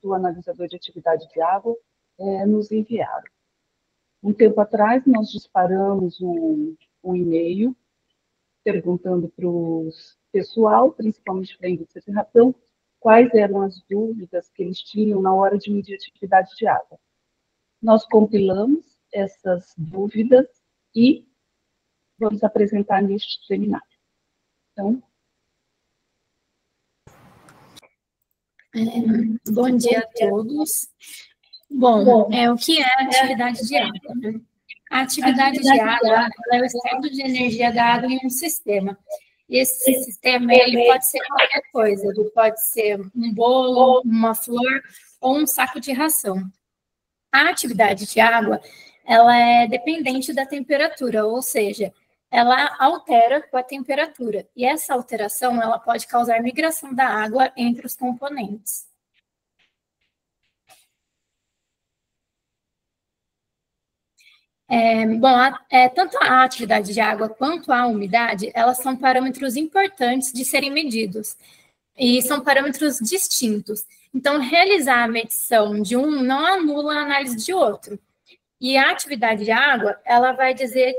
do analisador de atividade de água nos enviaram. Um tempo atrás, nós disparamos um e-mail perguntando para o pessoal, principalmente para a indústria de ração, quais eram as dúvidas que eles tinham na hora de medir a atividade de água. Nós compilamos essas dúvidas e vamos apresentar neste seminário. Então, bom dia a todos. Bom, o que é a atividade de água, né? A atividade de água é o estado de energia da água em um sistema. Esse sistema ele pode ser qualquer coisa, ele pode ser um bolo, uma flor ou um saco de ração. A atividade de água ela é dependente da temperatura, ou seja, ela altera com a temperatura. E essa alteração ela pode causar migração da água entre os componentes. Tanto a atividade de água quanto a umidade, elas são parâmetros importantes de serem medidos, e são parâmetros distintos. Então, realizar a medição de um não anula a análise de outro. E a atividade de água, ela vai dizer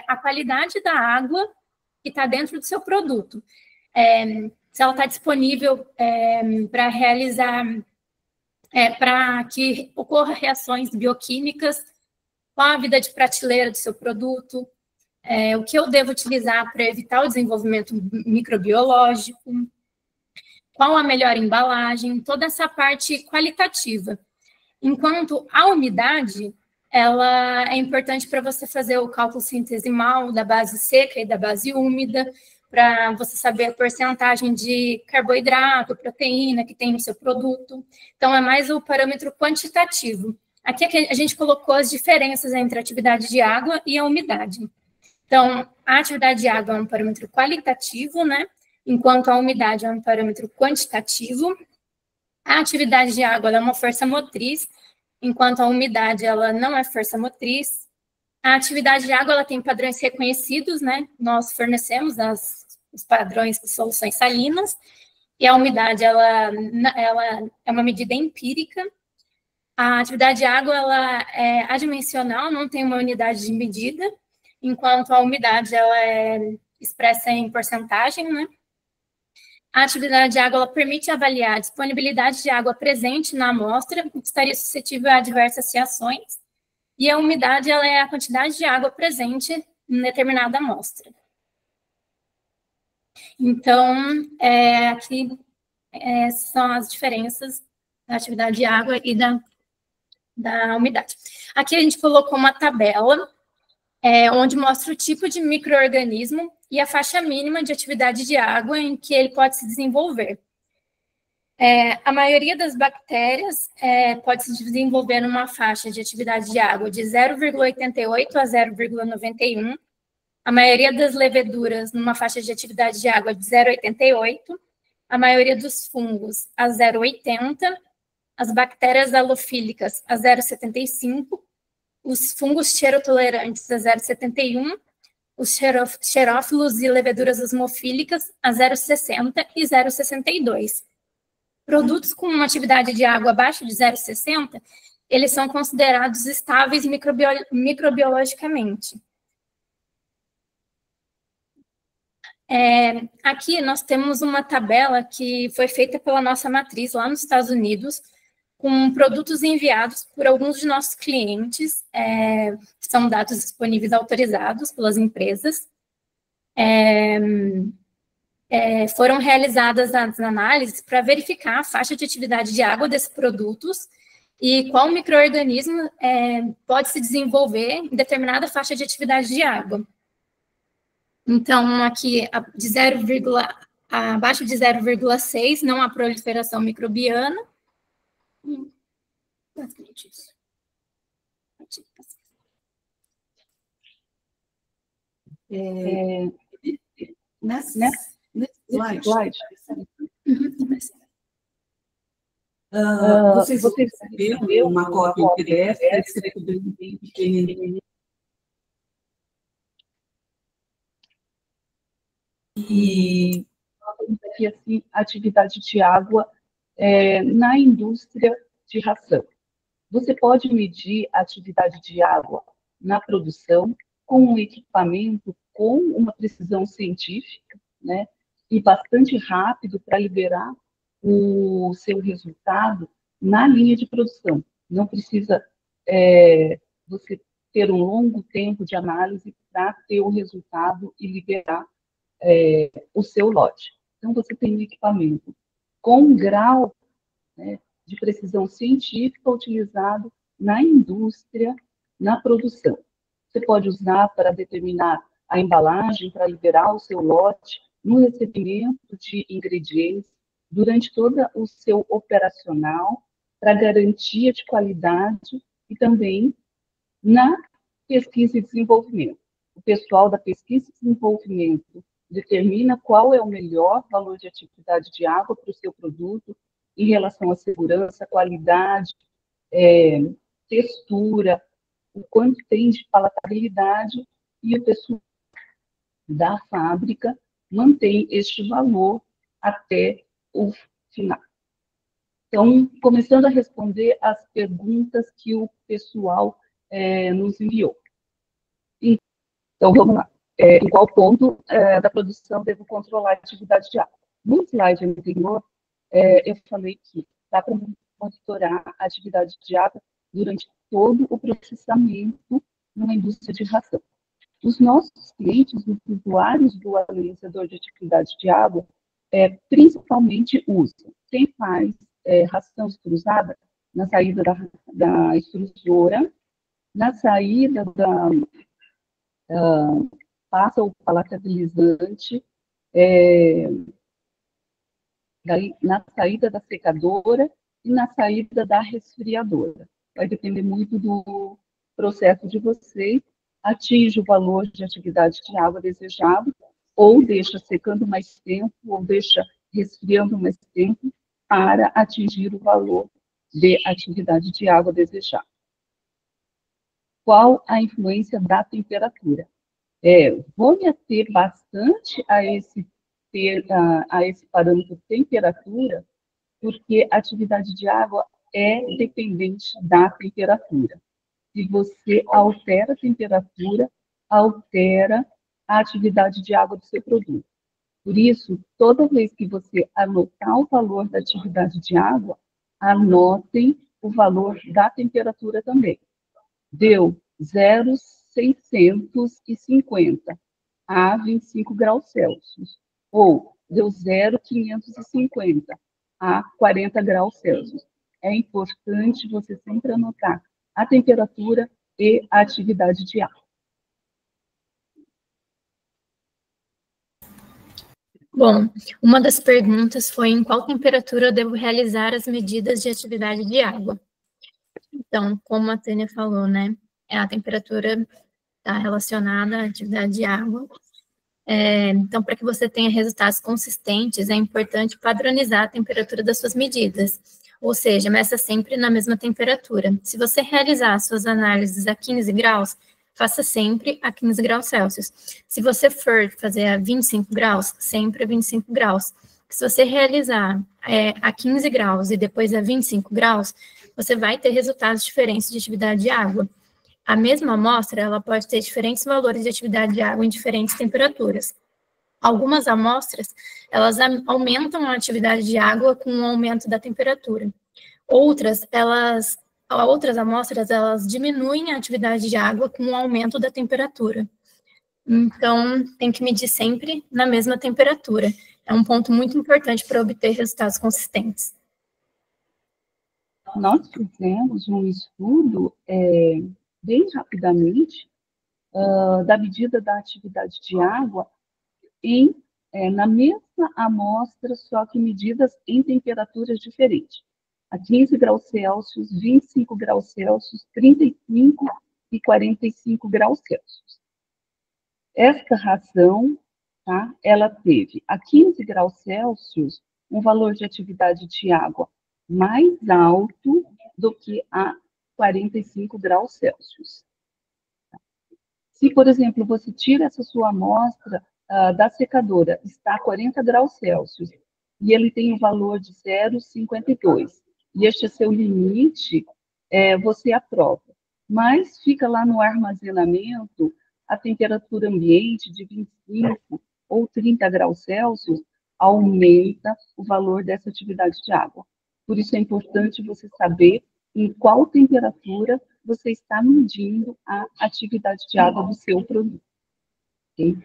a qualidade da água que está dentro do seu produto. Se ela está disponível para realizar, para que ocorram reações bioquímicas, qual a vida de prateleira do seu produto, o que eu devo utilizar para evitar o desenvolvimento microbiológico, qual a melhor embalagem, toda essa parte qualitativa. Enquanto a umidade, ela é importante para você fazer o cálculo centesimal da base seca e da base úmida, para você saber a porcentagem de carboidrato, proteína que tem no seu produto. Então, é mais o parâmetro quantitativo. Aqui a gente colocou as diferenças entre a atividade de água e a umidade. Então, a atividade de água é um parâmetro qualitativo, né? Enquanto a umidade é um parâmetro quantitativo. A atividade de água é uma força motriz, enquanto a umidade ela não é força motriz. A atividade de água ela tem padrões reconhecidos, né? Nós fornecemos os padrões de soluções salinas, e a umidade ela é uma medida empírica. A atividade de água ela é adimensional, não tem uma unidade de medida, enquanto a umidade ela é expressa em porcentagem, né? A atividade de água ela permite avaliar a disponibilidade de água presente na amostra, que estaria suscetível a diversas reações, e a umidade ela é a quantidade de água presente em determinada amostra. Então, aqui são as diferenças da atividade de água e da umidade. Aqui a gente colocou uma tabela onde mostra o tipo de micro-organismo e a faixa mínima de atividade de água em que ele pode se desenvolver. A maioria das bactérias pode se desenvolver numa faixa de atividade de água de 0,88 a 0,91. A maioria das leveduras numa faixa de atividade de água de 0,88. A maioria dos fungos a 0,80. As bactérias halofílicas a 0,75. Os fungos xerotolerantes a 0,71. Os xerófilos e leveduras osmofílicas a 0,60 e 0,62. Produtos com uma atividade de água abaixo de 0,60, eles são considerados estáveis microbiologicamente. Aqui nós temos uma tabela que foi feita pela nossa matriz lá nos Estados Unidos, com produtos enviados por alguns de nossos clientes, que são dados disponíveis autorizados pelas empresas. Foram realizadas as análises para verificar a faixa de atividade de água desses produtos e qual micro-organismo pode se desenvolver em determinada faixa de atividade de água. Então, aqui, abaixo de 0,6, não há proliferação microbiana. Basicamente isso. Nesse slide. Vocês receberam uma cópia em PDF escrito bem pequenininho. E aqui, assim, a atividade de água na indústria de ração. Você pode medir a atividade de água na produção com um equipamento com uma precisão científica, né, e bastante rápido para liberar o seu resultado na linha de produção. Não precisa você ter um longo tempo de análise para ter o resultado e liberar o seu lote. Então, você tem um equipamento com um grau, né, de precisão científica utilizado na indústria, na produção. Você pode usar para determinar a embalagem, para liberar o seu lote, no recebimento de ingredientes, durante todo o seu operacional, para garantia de qualidade e também na pesquisa e desenvolvimento. O pessoal da pesquisa e desenvolvimento determina qual é o melhor valor de atividade de água para o seu produto em relação à segurança, qualidade, textura, o quanto tem de palatabilidade, e o pessoal da fábrica mantém este valor até o final. Então, começando a responder as perguntas que o pessoal nos enviou. Então, vamos lá. Em qual ponto da produção devo controlar a atividade de água? No slide anterior, eu falei que dá para monitorar a atividade de água durante todo o processamento numa indústria de ração. Os nossos clientes, os usuários do analisador de atividade de água, principalmente usam. Quem faz ração extrusada na saída da extrusora, na saída passa o palatabilizante, na saída da secadora e na saída da resfriadora. Vai depender muito do processo de vocês, atinge o valor de atividade de água desejado, ou deixa secando mais tempo, ou deixa resfriando mais tempo, para atingir o valor de atividade de água desejado. Qual a influência da temperatura? Vou me ater bastante a esse parâmetro temperatura, porque a atividade de água é dependente da temperatura. Se você altera a temperatura, altera a atividade de água do seu produto. Por isso, toda vez que você anotar o valor da atividade de água, anotem o valor da temperatura também. Deu 0,650 a 25 graus Celsius, ou deu 0,550 a 40 graus Celsius. É importante você sempre anotar a temperatura e a atividade de água. Bom, uma das perguntas foi em qual temperatura eu devo realizar as medidas de atividade de água. Então, como a Tânia falou, né, a temperatura está relacionada à atividade de água. Então, para que você tenha resultados consistentes, é importante padronizar a temperatura das suas medidas, ou seja, meça sempre na mesma temperatura. Se você realizar suas análises a 15 graus, faça sempre a 15 graus Celsius. Se você for fazer a 25 graus, sempre a 25 graus. Se você realizar a 15 graus e depois a 25 graus, você vai ter resultados diferentes de atividade de água. A mesma amostra, ela pode ter diferentes valores de atividade de água em diferentes temperaturas. Algumas amostras, elas aumentam a atividade de água com o aumento da temperatura. Outras amostras, elas diminuem a atividade de água com o aumento da temperatura. Então, tem que medir sempre na mesma temperatura. É um ponto muito importante para obter resultados consistentes. Nós fizemos um estudo bem rapidamente da medida da atividade de água na mesma amostra, só que medidas em temperaturas diferentes. A 15 graus Celsius, 25 graus Celsius, 35 e 45 graus Celsius. Esta ração, tá, ela teve a 15 graus Celsius um valor de atividade de água mais alto do que a 45 graus Celsius. Se, por exemplo, você tira essa sua amostra da secadora, está a 40 graus Celsius, e ele tem um valor de 0,52. E este é seu limite, você aprova. Mas fica lá no armazenamento a temperatura ambiente de 25 ou 30 graus Celsius, aumenta o valor dessa atividade de água. Por isso é importante você saber em qual temperatura você está medindo a atividade de água do seu produto. Okay?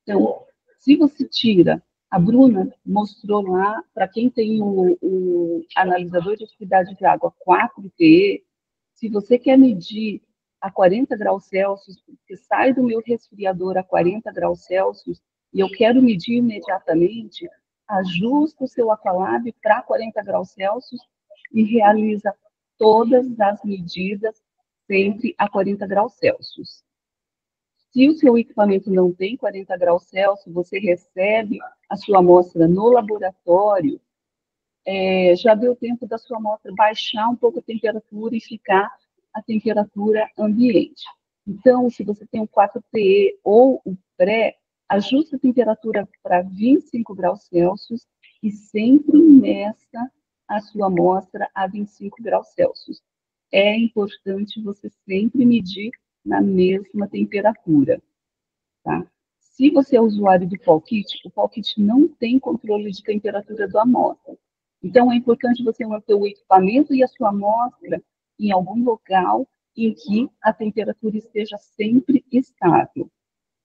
Então, se você tira, a Bruna mostrou lá, para quem tem o analisador de atividade de água 4TE, se você quer medir a 40 graus Celsius, porque sai do meu resfriador a 40 graus Celsius, e eu quero medir imediatamente, ajusta o seu Aqualab para 40 graus Celsius e realiza todas as medidas sempre a 40 graus Celsius. Se o seu equipamento não tem 40 graus Celsius, você recebe a sua amostra no laboratório, já deu tempo da sua amostra baixar um pouco a temperatura e ficar a temperatura ambiente. Então, se você tem o 4TE ou o pré, ajusta a temperatura para 25 graus Celsius e sempre meça a sua amostra a 25 graus Celsius. É importante você sempre medir na mesma temperatura, tá? Se você é usuário do Pallkit, o Pallkit não tem controle de temperatura da amostra. Então, é importante você manter o equipamento e a sua amostra em algum local em que a temperatura esteja sempre estável.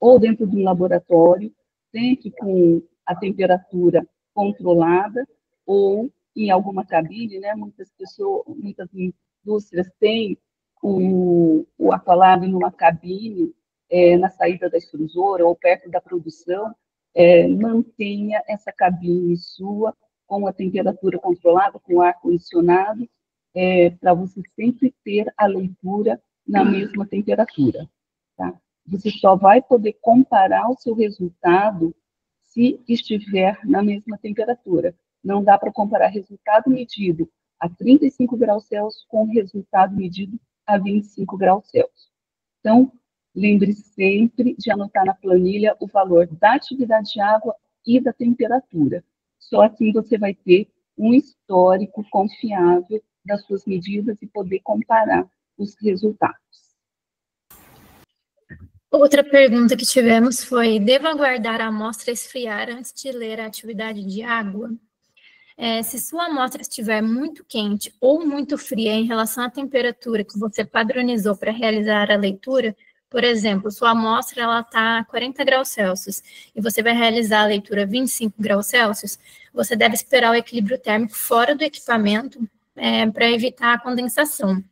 Ou dentro de um laboratório, sempre com a temperatura controlada, ou em alguma cabine, né? Muitas indústrias têm o Aqualab numa cabine, na saída da extrusora ou perto da produção, mantenha essa cabine sua com a temperatura controlada, com o ar condicionado, para você sempre ter a leitura na mesma temperatura, tá? Você só vai poder comparar o seu resultado se estiver na mesma temperatura. Não dá para comparar resultado medido a 35 graus Celsius com resultado medido a 25 graus Celsius. Então, lembre sempre de anotar na planilha o valor da atividade de água e da temperatura. Só assim você vai ter um histórico confiável das suas medidas e poder comparar os resultados. Outra pergunta que tivemos foi: devo aguardar a amostra esfriar antes de ler a atividade de água? Se sua amostra estiver muito quente ou muito fria em relação à temperatura que você padronizou para realizar a leitura, por exemplo, sua amostra está a 40 graus Celsius e você vai realizar a leitura a 25 graus Celsius, você deve esperar o equilíbrio térmico fora do equipamento para evitar a condensação.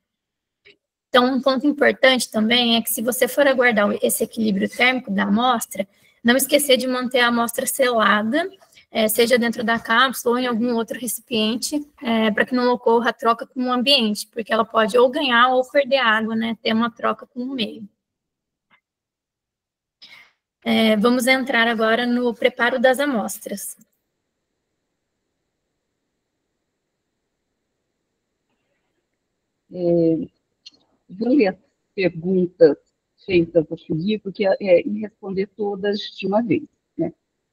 Então, um ponto importante também é que se você for aguardar esse equilíbrio térmico da amostra, não esquecer de manter a amostra selada, seja dentro da cápsula ou em algum outro recipiente, para que não ocorra a troca com o ambiente, porque ela pode ou ganhar ou perder água, né, ter uma troca com o meio. Vamos entrar agora no preparo das amostras. Vou ler as perguntas feitas a seguir, porque e responder todas de uma vez, né?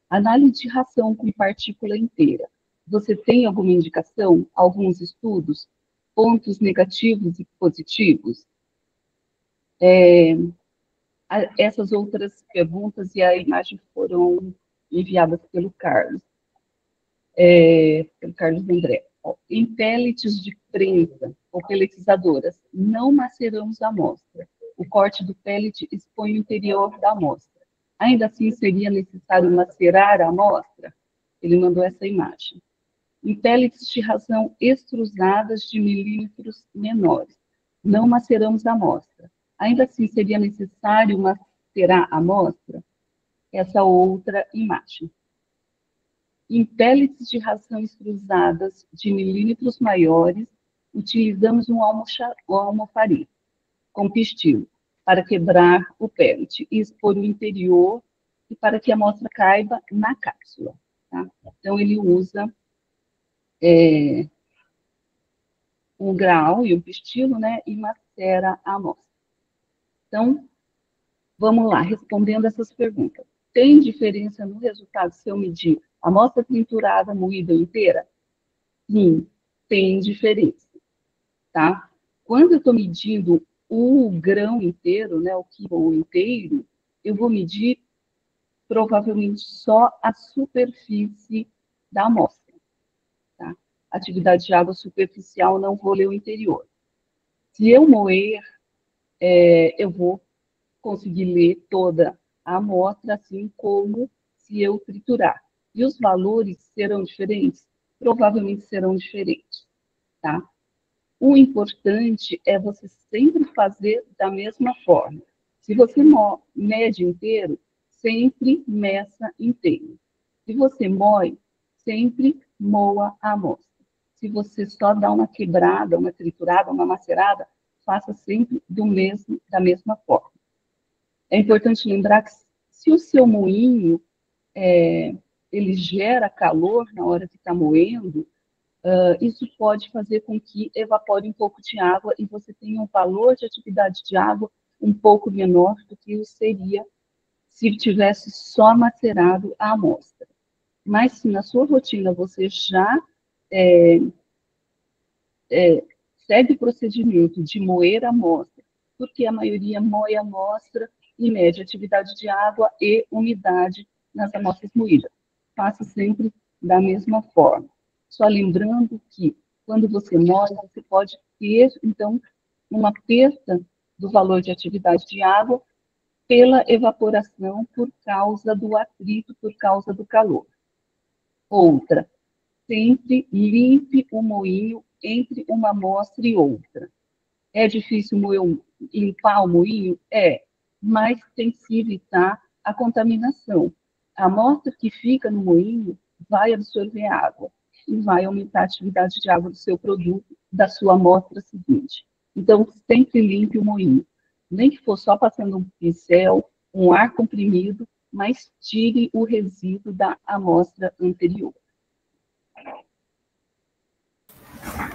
Análise de ração com partícula inteira. Você tem alguma indicação, alguns estudos, pontos negativos e positivos? Essas outras perguntas e a imagem foram enviadas pelo Carlos André. Em pellets de prensa ou pelletizadoras, não maceramos a amostra. O corte do pellet expõe o interior da amostra. Ainda assim, seria necessário macerar a amostra? Ele mandou essa imagem. Em pellets de ração extrusadas de milímetros menores, não maceramos a amostra. Ainda assim, seria necessário macerar a amostra? Essa outra imagem. Em pellets de ração extrusadas de milímetros maiores, utilizamos um almofarico com pistilo para quebrar o pellet e expor o interior e para que a amostra caiba na cápsula. Tá? Então, ele usa um grau e um pistilo, né, e macera a amostra. Então, vamos lá, respondendo essas perguntas. Tem diferença no resultado se eu medir Amostra triturada, moída inteira? Sim, tem diferença, tá? Quando eu estou medindo o grão inteiro, né, o quilo inteiro, eu vou medir provavelmente só a superfície da amostra, tá? Atividade de água superficial, não vou ler o interior. Se eu moer, eu vou conseguir ler toda a amostra, assim como se eu triturar. E os valores serão diferentes? Provavelmente serão diferentes, tá? O importante é você sempre fazer da mesma forma. Se você mede inteiro, sempre meça inteiro. Se você moe, sempre moa a amostra. Se você só dá uma quebrada, uma triturada, uma macerada, faça sempre da mesma forma. É importante lembrar que se o seu moinho ele gera calor na hora que está moendo, isso pode fazer com que evapore um pouco de água e você tenha um valor de atividade de água um pouco menor do que seria se tivesse só macerado a amostra. Mas se na sua rotina você já segue o procedimento de moer a amostra, porque a maioria moe a amostra e mede atividade de água e umidade nas amostras moídas. Faça sempre da mesma forma. Só lembrando que, quando você moe, você pode ter, então, uma perda do valor de atividade de água pela evaporação por causa do atrito, por causa do calor. Outra, sempre limpe o moinho entre uma amostra e outra. É difícil limpar o moinho? É, mas tem que se evitar a contaminação. A amostra que fica no moinho vai absorver água e vai aumentar a atividade de água do seu produto, da sua amostra seguinte. Então, sempre limpe o moinho. Nem que for só passando um pincel, um ar comprimido, mas tire o resíduo da amostra anterior.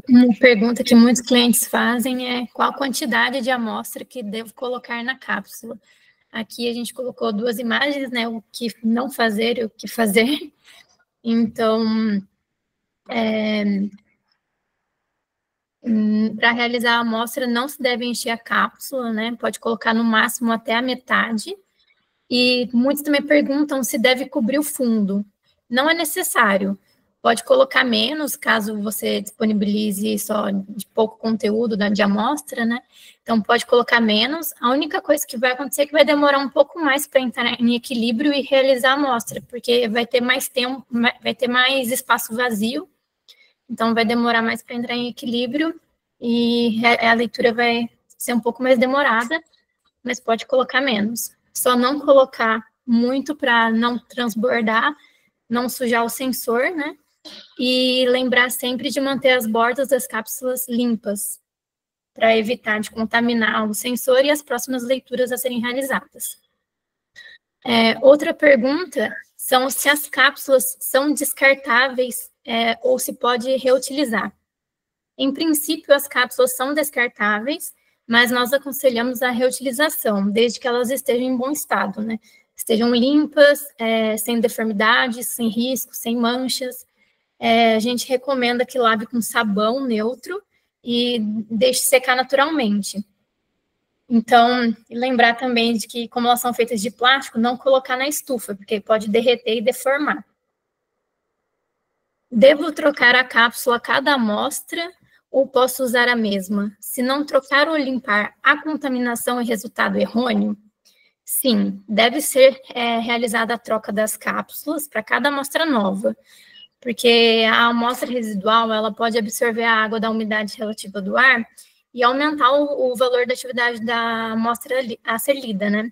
Uma pergunta que muitos clientes fazem é qual a quantidade de amostra que devo colocar na cápsula. Aqui a gente colocou duas imagens, né? O que não fazer e o que fazer. Então, para realizar a amostra, não se deve encher a cápsula, né? Pode colocar no máximo até a metade. E muitos também perguntam se deve cobrir o fundo. Não é necessário. Pode colocar menos, caso você disponibilize só de pouco conteúdo de amostra, né? Então, pode colocar menos. A única coisa que vai acontecer é que vai demorar um pouco mais para entrar em equilíbrio e realizar a amostra, porque vai ter mais tempo, vai ter mais espaço vazio. Então, vai demorar mais para entrar em equilíbrio e a leitura vai ser um pouco mais demorada, mas pode colocar menos. Só não colocar muito para não transbordar, não sujar o sensor, né? E lembrar sempre de manter as bordas das cápsulas limpas, para evitar de contaminar o sensor e as próximas leituras a serem realizadas. Outra pergunta são se as cápsulas são descartáveis ou se pode reutilizar. Em princípio, as cápsulas são descartáveis, mas nós aconselhamos a reutilização, desde que elas estejam em bom estado, né? Estejam limpas, sem deformidades, sem riscos, sem manchas. A gente recomenda que lave com sabão neutro e deixe secar naturalmente. Então, lembrar também de que, como elas são feitas de plástico, não colocar na estufa, porque pode derreter e deformar. Devo trocar a cápsula a cada amostra ou posso usar a mesma? Se não trocar ou limpar, a contaminação é resultado errôneo? Sim, deve ser realizada a troca das cápsulas para cada amostra nova, porque a amostra residual ela pode absorver a água da umidade relativa do ar e aumentar o valor da atividade da amostra a ser lida, né?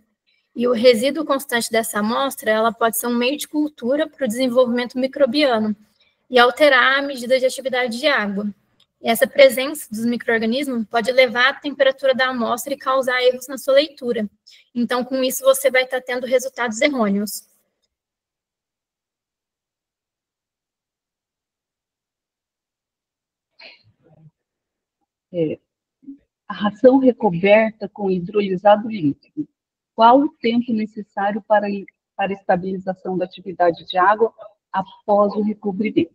E o resíduo constante dessa amostra, ela pode ser um meio de cultura para o desenvolvimento microbiano e alterar a medida de atividade de água. E essa presença dos micro-organismos pode elevar a temperatura da amostra e causar erros na sua leitura. Então, com isso, você vai estar tendo resultados errôneos. A ração recoberta com hidrolisado líquido. Qual o tempo necessário para a estabilização da atividade de água após o recobrimento?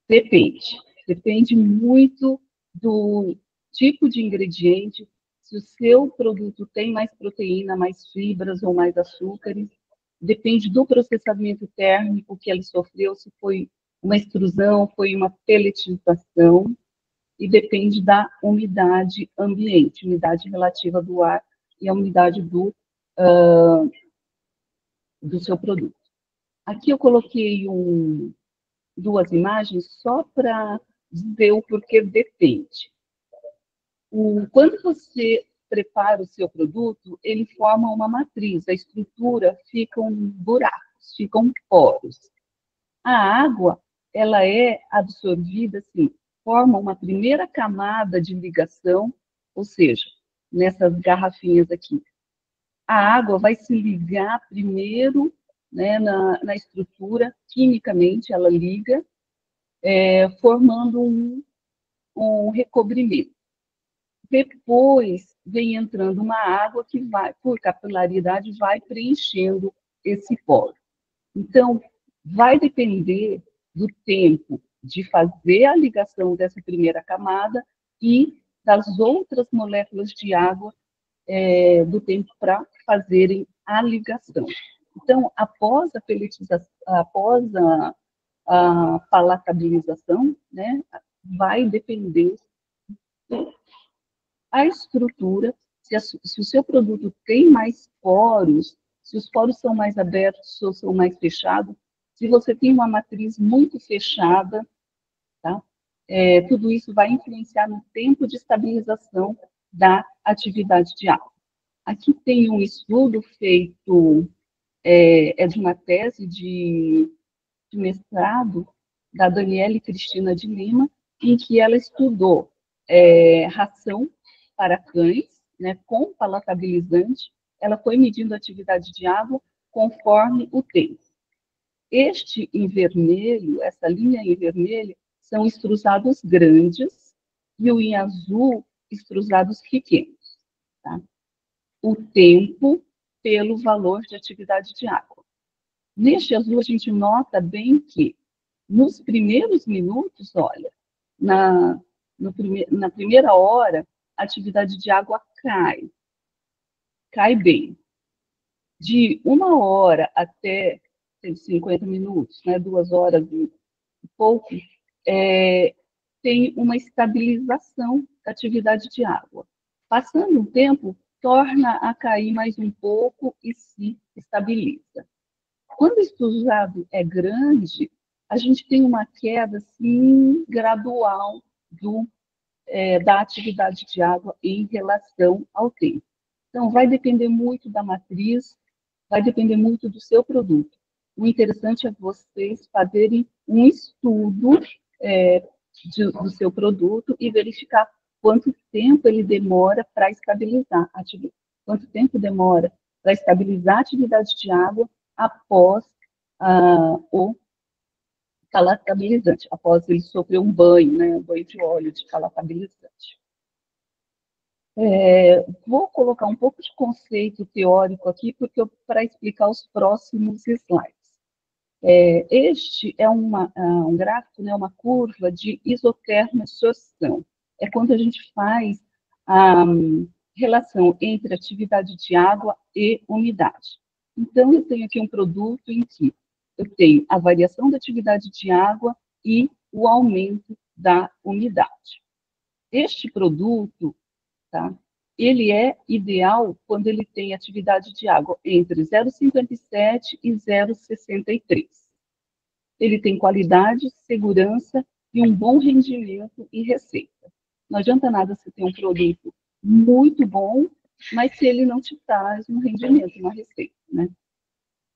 Depende muito do tipo de ingrediente, se o seu produto tem mais proteína, mais fibras ou mais açúcares, depende do processamento térmico que ele sofreu, se foi uma extrusão, foi uma pelletização, e depende da umidade ambiente, umidade relativa do ar e a umidade do seu produto. Aqui eu coloquei duas imagens só para dizer o porquê depende. Quando você prepara o seu produto, ele forma uma matriz, a estrutura ficam buracos, ficam poros. A água, ela é absorvida, assim, forma uma primeira camada de ligação, ou seja, nessas garrafinhas aqui. A água vai se ligar primeiro, né, na estrutura, quimicamente ela liga, formando um recobrimento. Depois vem entrando uma água que vai, por capilaridade, vai preenchendo esse poro. Então, vai depender do tempo de fazer a ligação dessa primeira camada e das outras moléculas de água do tempo para fazerem a ligação. Então, após a pelletização, após a palatabilização, né, vai depender a estrutura, se o seu produto tem mais poros, se os poros são mais abertos ou são mais fechados, se você tem uma matriz muito fechada, tá? Tudo isso vai influenciar no tempo de estabilização da atividade de água. Aqui tem um estudo feito, de uma tese de mestrado, da Daniele Cristina de Lima, em que ela estudou ração para cães, né, com palatabilizante, ela foi medindo a atividade de água conforme o tempo. Este em vermelho, essa linha em vermelho, são extrusados grandes e o em azul, extrusados pequenos. Tá? O tempo pelo valor de atividade de água. Neste azul, a gente nota bem que, nos primeiros minutos, olha, na primeira hora, a atividade de água cai bem. De 1 hora até 50 minutos, né, 2 horas e pouco, tem uma estabilização da atividade de água. Passando um tempo, torna a cair mais um pouco e se estabiliza. Quando o extrusado é grande, a gente tem uma queda assim, gradual da atividade de água em relação ao tempo. Então, vai depender muito da matriz, vai depender muito do seu produto. O interessante é vocês fazerem um estudo do seu produto e verificar quanto tempo ele demora para estabilizar a atividade. Quanto tempo demora para estabilizar a atividade de água após o palatabilizante, após ele sofrer um banho, né, um banho de óleo de palatabilizante. Vou colocar um pouco de conceito teórico aqui, porque para explicar os próximos slides. Este é um gráfico, né, uma curva de isotermoabsorção. É quando a gente faz a relação entre atividade de água e umidade. Então, eu tenho aqui um produto em que eu tenho a variação da atividade de água e o aumento da umidade. Este produto, tá, ele é ideal quando ele tem atividade de água entre 0,57 e 0,63. Ele tem qualidade, segurança e um bom rendimento e receita. Não adianta nada você ter um produto muito bom, mas se ele não te traz um rendimento, uma receita, né?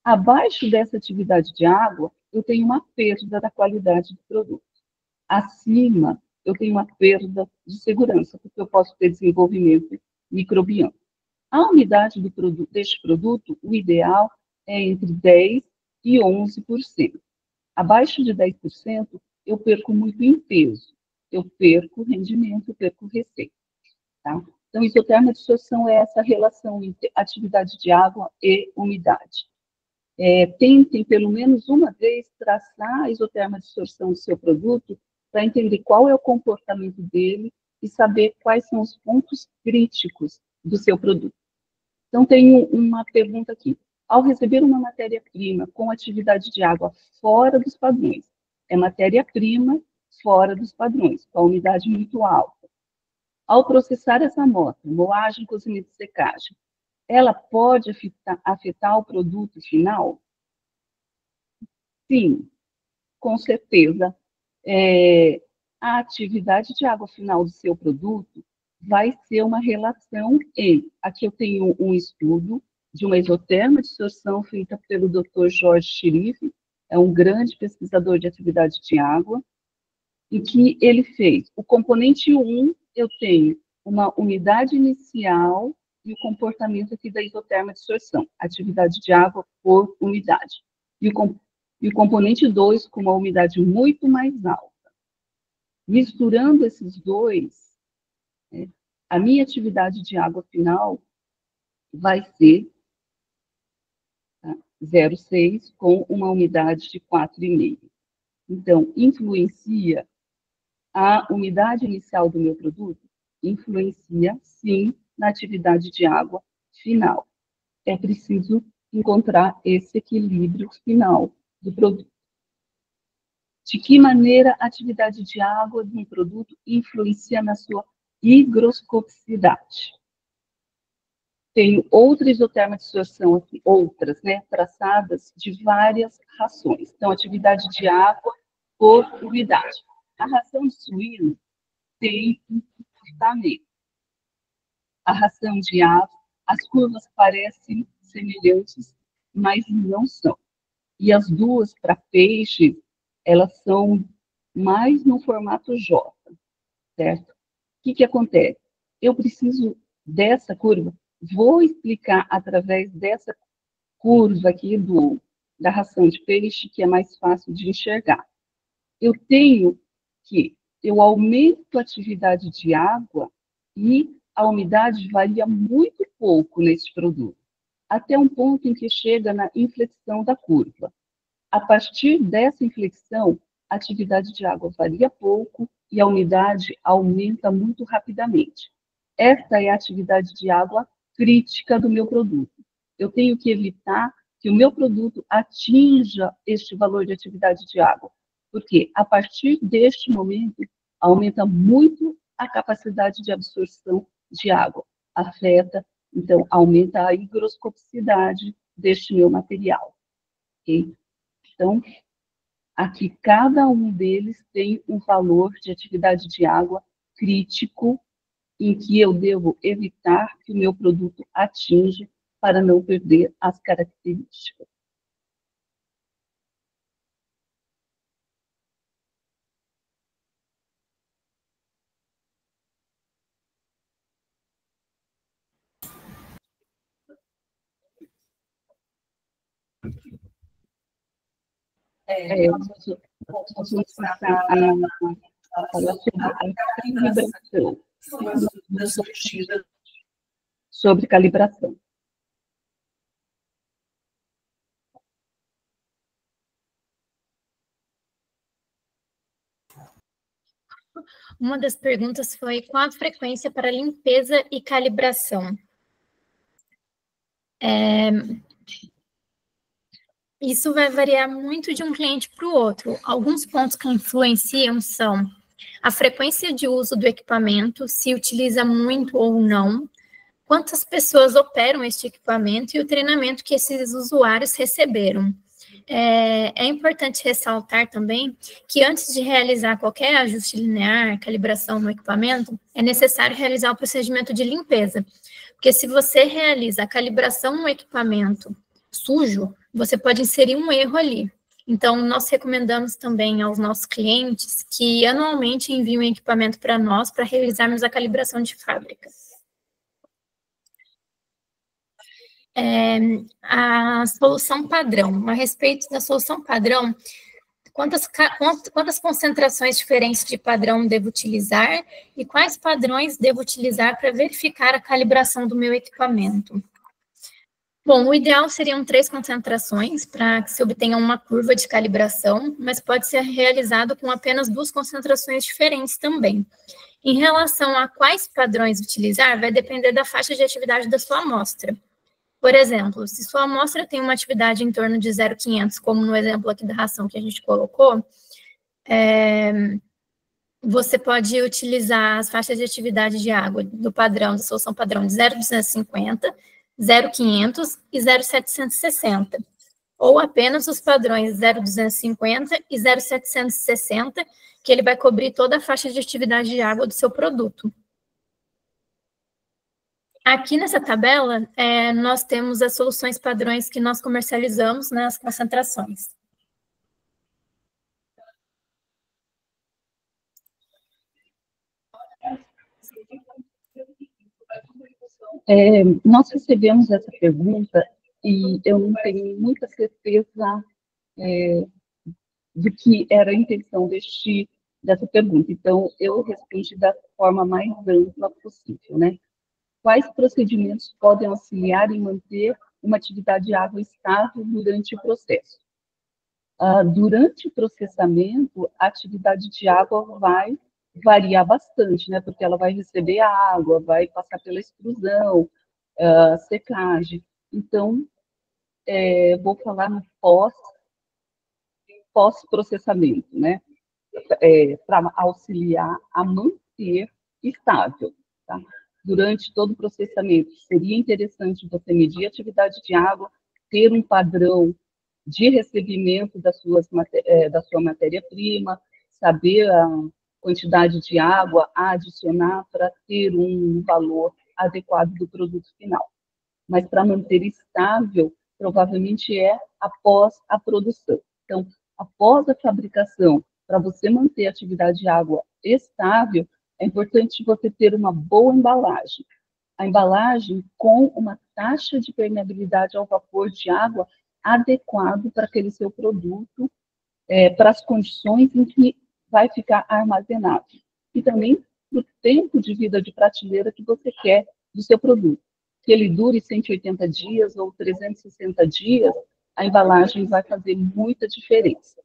Abaixo dessa atividade de água, eu tenho uma perda da qualidade do produto. Acima, eu tenho uma perda de segurança, porque eu posso ter desenvolvimento microbiano. A umidade deste produto, o ideal é entre 10% e 11%. Abaixo de 10%, eu perco muito em peso. Eu perco rendimento, eu perco receita. Tá? Então, isotermoabsorção é essa relação entre atividade de água e umidade. tentem, pelo menos uma vez, traçar a isoterma de distorção do seu produto para entender qual é o comportamento dele e saber quais são os pontos críticos do seu produto. Então, tem uma pergunta aqui. Ao receber uma matéria-prima com atividade de água fora dos padrões, é matéria-prima fora dos padrões, com a umidade muito alta. Ao processar essa amostra, moagem, cozimento e secagem, ela pode afetar o produto final? Sim, com certeza. A atividade de água final do seu produto vai ser uma relação em... Aqui eu tenho um estudo de uma isoterma de distorção feita pelo Dr. Jorge Chirife, é um grande pesquisador de atividade de água, em que ele fez o componente 1, eu tenho uma umidade inicial e o comportamento aqui da isoterma de distorção, atividade de água por umidade. E o componente 2 com uma umidade muito mais alta. Misturando esses dois, a minha atividade de água final vai ser 0,6 com uma umidade de 4,5. Então, influencia a umidade inicial do meu produto? Influencia, sim, na atividade de água final. É preciso encontrar esse equilíbrio final do produto. De que maneira a atividade de água de um produto influencia na sua higroscopicidade? Tenho outra isoterma de distorção aqui, outras, traçadas de várias rações. Então, atividade de água por umidade. A ração de suíno tem um comportamento. A ração de ave, as curvas parecem semelhantes, mas não são. E as duas, para peixe, elas são mais no formato J, certo? O que acontece? Eu preciso dessa curva, vou explicar através dessa curva aqui da ração de peixe, que é mais fácil de enxergar. Eu aumento a atividade de água e a umidade varia muito pouco nesse produto, até um ponto em que chega na inflexão da curva. A partir dessa inflexão, a atividade de água varia pouco e a umidade aumenta muito rapidamente. Esta é a atividade de água crítica do meu produto. Eu tenho que evitar que o meu produto atinja este valor de atividade de água, porque a partir deste momento aumenta muito a capacidade de absorção de água, então aumenta a higroscopicidade deste meu material. Okay? Então, aqui cada um deles tem um valor de atividade de água crítico em que eu devo evitar que o meu produto atinja para não perder as características. Eu posso passar a falar sobre calibração. Uma das perguntas foi qual a frequência para limpeza e calibração? Isso vai variar muito de um cliente para o outro. Alguns pontos que influenciam são a frequência de uso do equipamento, se utiliza muito ou não, quantas pessoas operam este equipamento e o treinamento que esses usuários receberam. É importante ressaltar também que antes de realizar qualquer ajuste linear, calibração no equipamento, é necessário realizar o procedimento de limpeza, porque se você realiza a calibração no equipamento sujo, você pode inserir um erro ali. Então, nós recomendamos também aos nossos clientes que anualmente enviem um equipamento para nós para realizarmos a calibração de fábrica. A solução padrão. A respeito da solução padrão, quantas concentrações diferentes de padrão devo utilizar e quais padrões devo utilizar para verificar a calibração do meu equipamento? Bom, o ideal seriam 3 concentrações para que se obtenha uma curva de calibração, mas pode ser realizado com apenas 2 concentrações diferentes também. Em relação a quais padrões utilizar, vai depender da faixa de atividade da sua amostra. Por exemplo, se sua amostra tem uma atividade em torno de 0,500, como no exemplo aqui da ração que a gente colocou, você pode utilizar as faixas de atividade de água do padrão, da solução padrão de 0,250, 0,500 e 0,760, ou apenas os padrões 0,250 e 0,760, que ele vai cobrir toda a faixa de atividade de água do seu produto. Aqui nessa tabela, nós temos as soluções padrões que nós comercializamos nas concentrações. Nós recebemos essa pergunta e eu não tenho muita certeza do que era a intenção dessa pergunta. Então, eu respondi da forma mais ampla possível, né? Quais procedimentos podem auxiliar em manter uma atividade de água estável durante o processo? Durante o processamento, a atividade de água vai variar bastante, né? Porque ela vai receber a água, vai passar pela extrusão, secagem. Então, vou falar no pós-processamento, né? Para auxiliar a manter estável, tá? Durante todo o processamento, seria interessante você medir a atividade de água, ter um padrão de recebimento da sua matéria-prima, saber a quantidade de água a adicionar para ter um valor adequado do produto final. Mas para manter estável, provavelmente após a produção. Então, após a fabricação, para você manter a atividade de água estável, é importante você ter uma boa embalagem. A embalagem com uma taxa de permeabilidade ao vapor de água adequado para aquele seu produto, para as condições em que vai ficar armazenado. E também para o tempo de vida de prateleira que você quer do seu produto. Que ele dure 180 dias ou 360 dias, a embalagem vai fazer muita diferença.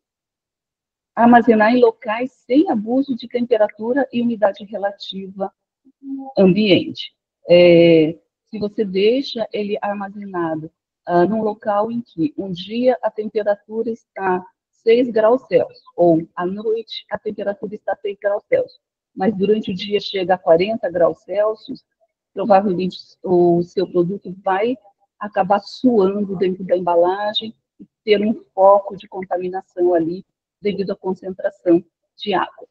Armazenar em locais sem abuso de temperatura e umidade relativa ambiente. Se você deixa ele armazenado num local em que um dia a temperatura está 6 graus Celsius, ou à noite a temperatura está 6 graus Celsius, mas durante o dia chega a 40 graus Celsius, provavelmente o seu produto vai acabar suando dentro da embalagem e ter um foco de contaminação ali devido à concentração de água.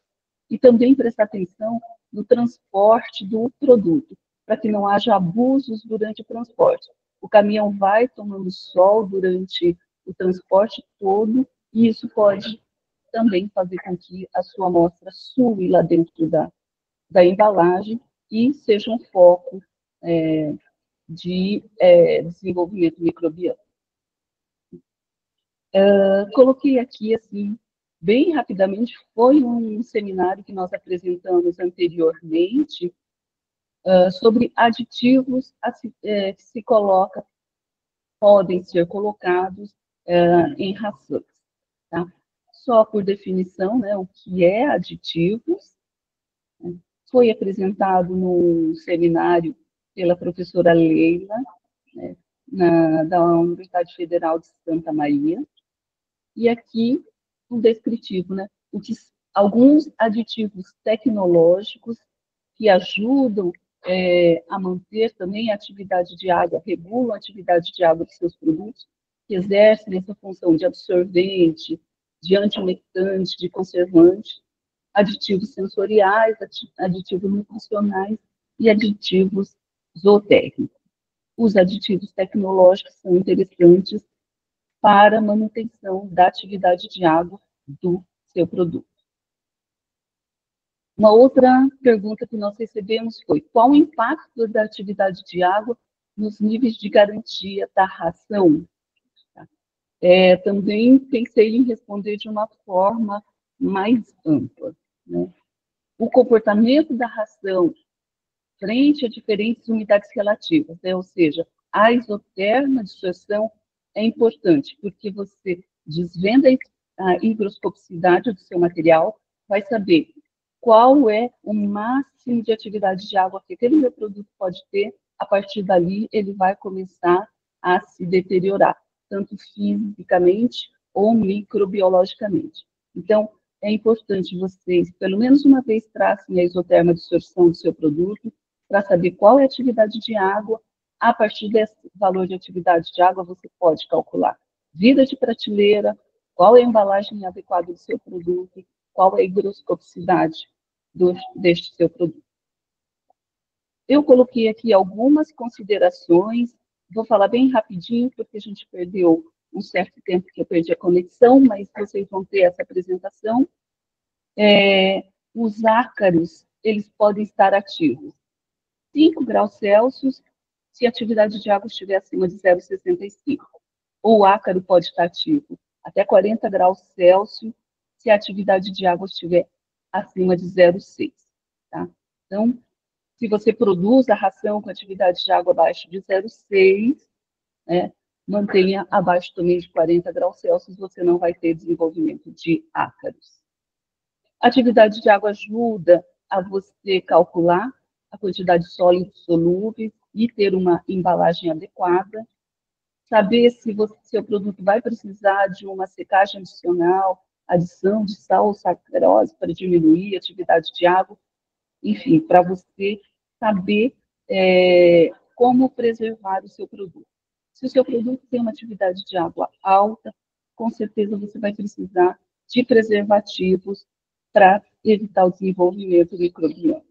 E também prestar atenção no transporte do produto, para que não haja abusos durante o transporte. O caminhão vai tomando sol durante o transporte todo, e isso pode também fazer com que a sua amostra sue lá dentro da embalagem e seja um foco de desenvolvimento microbiano. Coloquei aqui, assim, bem rapidamente, foi um seminário que nós apresentamos anteriormente sobre aditivos que se podem ser colocados em rações. Tá? Só por definição, né, o que é aditivos, foi apresentado no seminário pela professora Leila, né, da Universidade Federal de Santa Maria, e aqui um descritivo, né, alguns aditivos tecnológicos que ajudam a manter também a atividade de água, regulam a atividade de água de seus produtos, que exercem essa função de absorvente, de antiumectante, de conservante, aditivos sensoriais, aditivos nutricionais e aditivos zootécnicos. Os aditivos tecnológicos são interessantes para a manutenção da atividade de água do seu produto. Uma outra pergunta que nós recebemos foi: qual o impacto da atividade de água nos níveis de garantia da ração? Também pensei em responder de uma forma mais ampla, né? O comportamento da ração frente a diferentes umidades relativas, né? Ou seja, A isoterma distorção é importante, porque você desvenda a higroscopicidade do seu material, vai saber qual é o máximo de atividade de água que aquele meu produto pode ter. A partir dali, ele vai começar a se deteriorar, tanto fisicamente ou microbiologicamente. Então, é importante vocês, pelo menos uma vez, tracem a isoterma distorção do seu produto, para saber qual é a atividade de água. A partir desse valor de atividade de água, você pode calcular vida de prateleira, qual é a embalagem adequada do seu produto, qual é a higroscopicidade deste seu produto. Eu coloquei aqui algumas considerações, vou falar bem rapidinho, porque a gente perdeu um certo tempo que eu perdi a conexão, mas vocês vão ter essa apresentação. Os ácaros, eles podem estar ativos 5 graus Celsius, se a atividade de água estiver acima de 0,65. Ou o ácaro pode estar ativo até 40 graus Celsius, se a atividade de água estiver acima de 0,6. Tá? Então, se você produz a ração com atividade de água abaixo de 0,6, né, mantenha abaixo também de 40 graus Celsius, você não vai ter desenvolvimento de ácaros. A atividade de água ajuda a você calcular a quantidade de sólidos solúveis e ter uma embalagem adequada, saber se seu produto vai precisar de uma secagem adicional, adição de sal ou sacarose para diminuir a atividade de água, enfim, para você saber como preservar o seu produto. Se o seu produto tem uma atividade de água alta, com certeza você vai precisar de preservativos para evitar o desenvolvimento microbiano.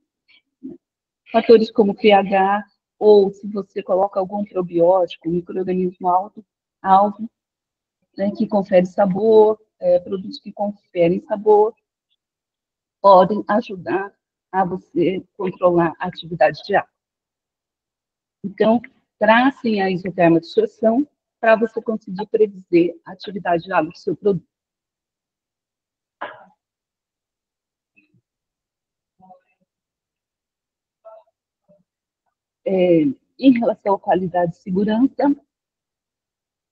Fatores como pH, ou se você coloca algum probiótico, micro-organismo alto, né, que confere sabor, produtos que conferem sabor, podem ajudar a você controlar a atividade de água. Então, tracem a isoterma distorção para você conseguir predizer a atividade de água do seu produto. Em relação à qualidade e segurança,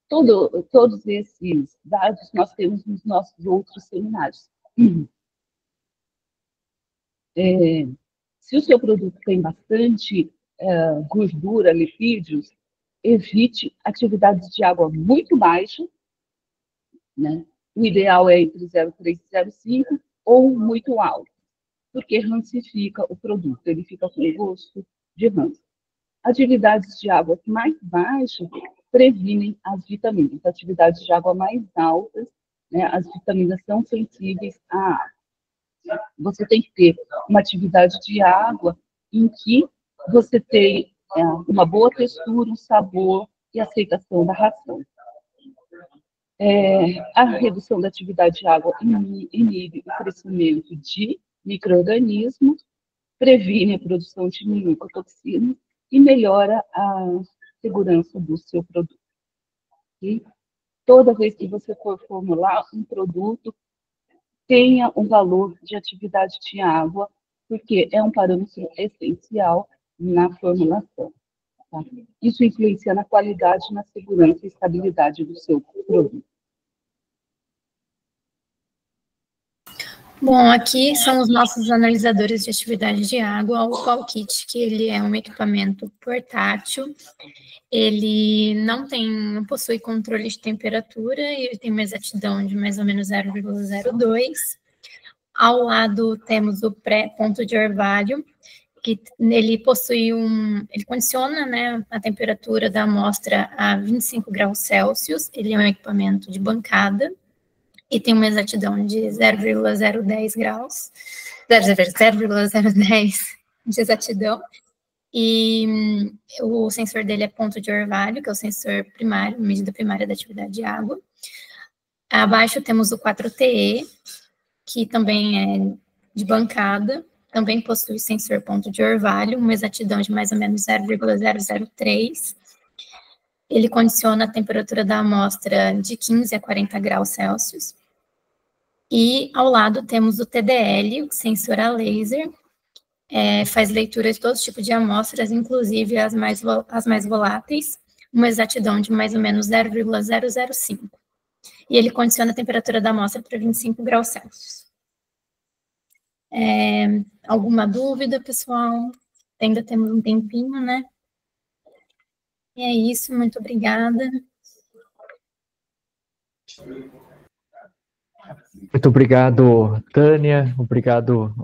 todos esses dados nós temos nos nossos outros seminários. Se o seu produto tem bastante gordura, lipídios, evite atividades de água muito baixa, né? O ideal é entre 0,3 e 0,5, ou muito alto, porque rancifica o produto, ele fica com gosto de ranço. Atividades de água mais baixas previnem as vitaminas. Atividades de água mais altas, né, as vitaminas são sensíveis à água. Você tem que ter uma atividade de água em que você tem uma boa textura, um sabor e aceitação da ração. A redução da atividade de água inibe o crescimento de micro-organismos, previne a produção de micotoxinas e melhora a segurança do seu produto. Okay? Toda vez que você for formular um produto, tenha um valor de atividade de água, porque é um parâmetro essencial na formulação. Tá? Isso influencia na qualidade, na segurança e estabilidade do seu produto. Bom, aqui são os nossos analisadores de atividade de água, o QualKit, que ele é um equipamento portátil. Ele não possui controle de temperatura e ele tem uma exatidão de mais ou menos 0,02. Ao lado temos o pré-ponto de orvalho, que ele possui ele condiciona, né, a temperatura da amostra a 25 graus Celsius. Ele é um equipamento de bancada e tem uma exatidão de 0,010 graus, 0,010 de exatidão. E o sensor dele é ponto de orvalho, que é o sensor primário, medida primária da atividade de água. Abaixo temos o 4TE, que também é de bancada, também possui sensor ponto de orvalho, uma exatidão de mais ou menos 0,003. Ele condiciona a temperatura da amostra de 15 a 40 graus Celsius. E ao lado temos o TDL, o sensor a laser, faz leitura de todo tipo de amostras, inclusive as mais voláteis, uma exatidão de mais ou menos 0,005. E ele condiciona a temperatura da amostra para 25 graus Celsius. Alguma dúvida, pessoal? Ainda temos um tempinho, né? E é isso, muito obrigada. Muito obrigado, Tânia. Obrigado,